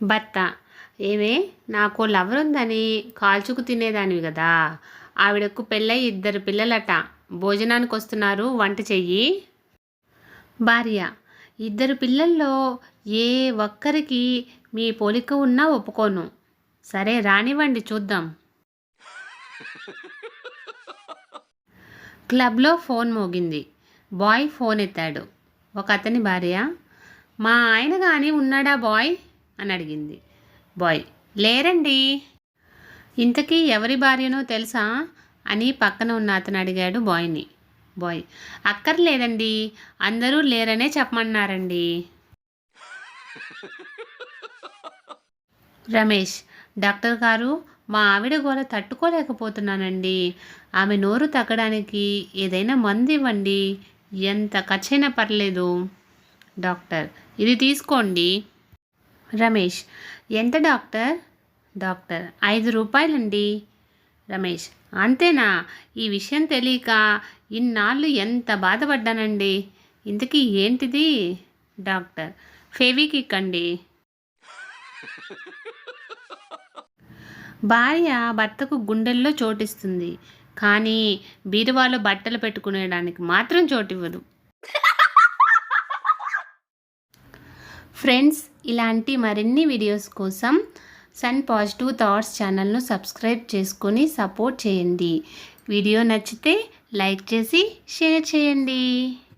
భర్త: ఏమే, నాకు లవర్ ఉందని కాల్చుకు తినేదానివి కదా, ఆవిడకు పెళ్ళై 2 పిల్లలట, భోజనానికి వస్తున్నారు, వంట చెయ్యి. భార్య: 2 పిల్లల్లో ఏ ఒక్కరికి మీ పోలిక ఉన్నా ఒప్పుకోను. సరే రానివ్వండి చూద్దాం. క్లబ్లో ఫోన్ మోగింది. బాయ్ ఫోన్ ఎత్తాడు. ఒక అతని భార్య: మా ఆయన కానీ ఉన్నాడా బాయ్ అని అడిగింది. బాయ్: లేరండి. ఇంతకీ ఎవరి భార్యనో తెలుసా అని పక్కన ఉన్న అతను అడిగాడు బాయ్ని. బాయ్: అక్కర్లేదండి, అందరూ లేరనే చెప్పమన్నారండి. రమేష్: డాక్టర్ గారు, మా ఆవిడ గోల తట్టుకోలేకపోతున్నానండి. ఆమె నోరు తగ్గడానికి ఏదైనా మందు ఇవ్వండి, ఎంత ఖర్చైనా పర్లేదు. డాక్టర్: ఇది తీసుకోండి. రమేష్: ఎంత డాక్టర్? డాక్టర్: 5 రూపాయలండి. రమేష్: అంతేనా? ఈ విషయం తెలియక ఇన్నాళ్ళు ఎంత బాధపడ్డానండి. ఇంతకీ ఏంటిది? డాక్టర్: ఫెవికిక్ అండి. భార్య భర్తకు గుండెల్లో చోటిస్తుంది, కానీ బీరువాలో బట్టలు పెట్టుకునేడానికి మాత్రం చోటివ్వదు. ఫ్రెండ్స్, ఇలాంటి మరిన్ని వీడియోస్ కోసం సన్ పాజిటివ్ థాట్స్ ఛానల్ను సబ్స్క్రైబ్ చేసుకొని సపోర్ట్ చేయండి. వీడియో నచ్చితే లైక్ చేసి షేర్ చేయండి.